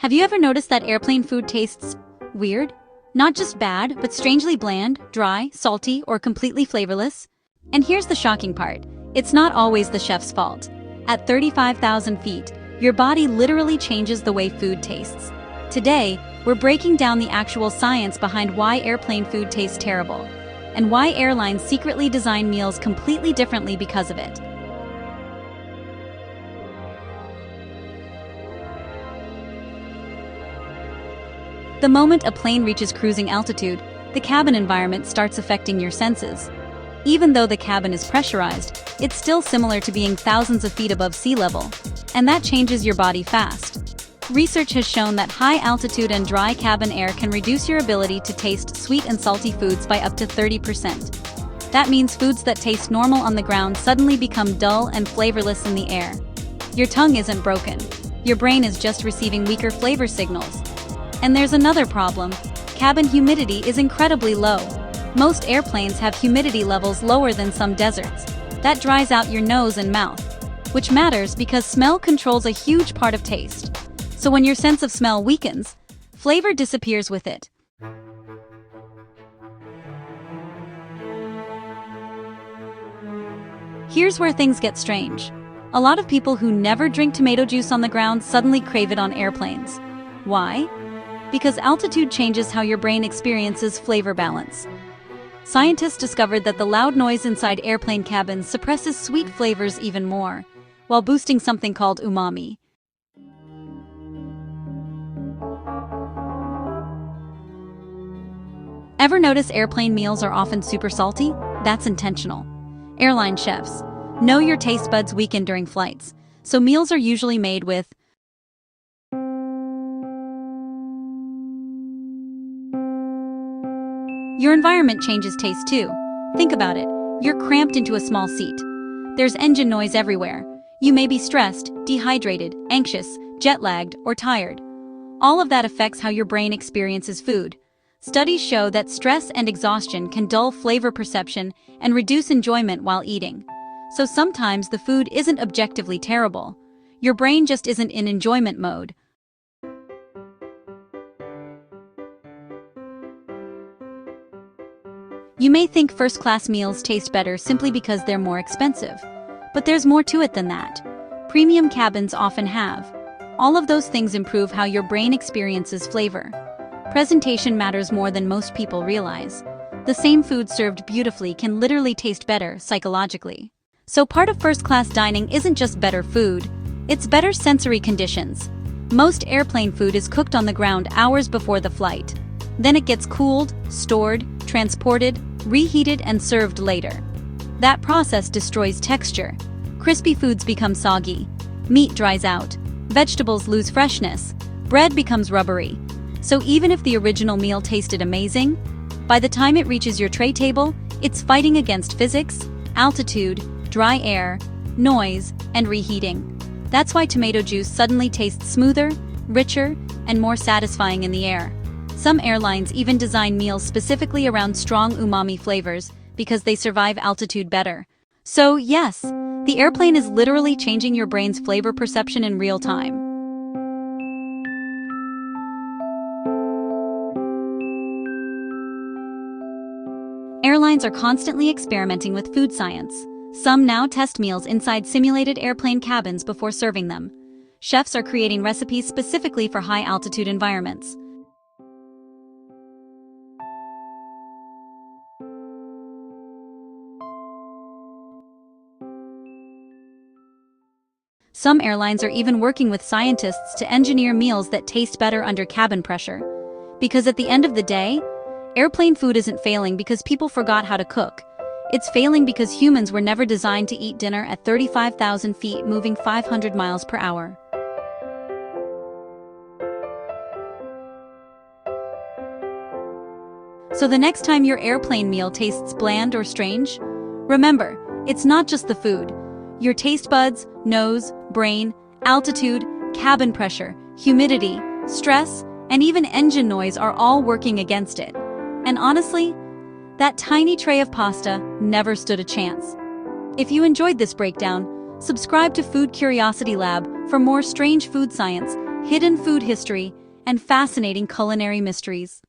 Have you ever noticed that airplane food tastes weird? Not just bad, but strangely bland, dry, salty, or completely flavorless? And here's the shocking part. It's not always the chef's fault. At 35,000 feet, your body literally changes the way food tastes. Today, we're breaking down the actual science behind why airplane food tastes terrible, and why airlines secretly design meals completely differently because of it. The moment a plane reaches cruising altitude, the cabin environment starts affecting your senses. Even though the cabin is pressurized, it's still similar to being thousands of feet above sea level, and that changes your body fast. Research has shown that high altitude and dry cabin air can reduce your ability to taste sweet and salty foods by up to 30%. That means foods that taste normal on the ground suddenly become dull and flavorless in the air. Your tongue isn't broken. Your brain is just receiving weaker flavor signals. And there's another problem. Cabin humidity is incredibly low. Most airplanes have humidity levels lower than some deserts. That dries out your nose and mouth, which matters because smell controls a huge part of taste. So when your sense of smell weakens, flavor disappears with it. Here's where things get strange. A lot of people who never drink tomato juice on the ground suddenly crave it on airplanes. Why? Because altitude changes how your brain experiences flavor balance. Scientists discovered that the loud noise inside airplane cabins suppresses sweet flavors even more, while boosting something called umami. Ever notice airplane meals are often super salty? That's intentional. Airline chefs know your taste buds weaken during flights, so meals are usually made with Your environment changes taste too. Think about it. You're cramped into a small seat. There's engine noise everywhere. You may be stressed, dehydrated, anxious, jet-lagged, or tired. All of that affects how your brain experiences food. Studies show that stress and exhaustion can dull flavor perception and reduce enjoyment while eating. So sometimes the food isn't objectively terrible. Your brain just isn't in enjoyment mode. You may think first-class meals taste better simply because they're more expensive. But there's more to it than that. Premium cabins often have. All of those things improve how your brain experiences flavor. Presentation matters more than most people realize. The same food served beautifully can literally taste better psychologically. So part of first-class dining isn't just better food, it's better sensory conditions. Most airplane food is cooked on the ground hours before the flight. Then it gets cooled, stored, transported, reheated, and served later. That process destroys texture. Crispy foods become soggy. Meat dries out. Vegetables lose freshness. Bread becomes rubbery. So even if the original meal tasted amazing, by the time it reaches your tray table, it's fighting against physics, altitude, dry air, noise, and reheating. That's why tomato juice suddenly tastes smoother, richer, and more satisfying in the air. Some airlines even design meals specifically around strong umami flavors because they survive altitude better. So yes, the airplane is literally changing your brain's flavor perception in real time. Airlines are constantly experimenting with food science. Some now test meals inside simulated airplane cabins before serving them. Chefs are creating recipes specifically for high-altitude environments. Some airlines are even working with scientists to engineer meals that taste better under cabin pressure. Because at the end of the day, airplane food isn't failing because people forgot how to cook. It's failing because humans were never designed to eat dinner at 35,000 feet moving 500 miles per hour. So the next time your airplane meal tastes bland or strange, remember, it's not just the food. Your taste buds, nose, brain, altitude, cabin pressure, humidity, stress, and even engine noise are all working against it. And honestly, that tiny tray of pasta never stood a chance. If you enjoyed this breakdown, subscribe to Food Curiosity Lab for more strange food science hidden food history, and fascinating culinary mysteries.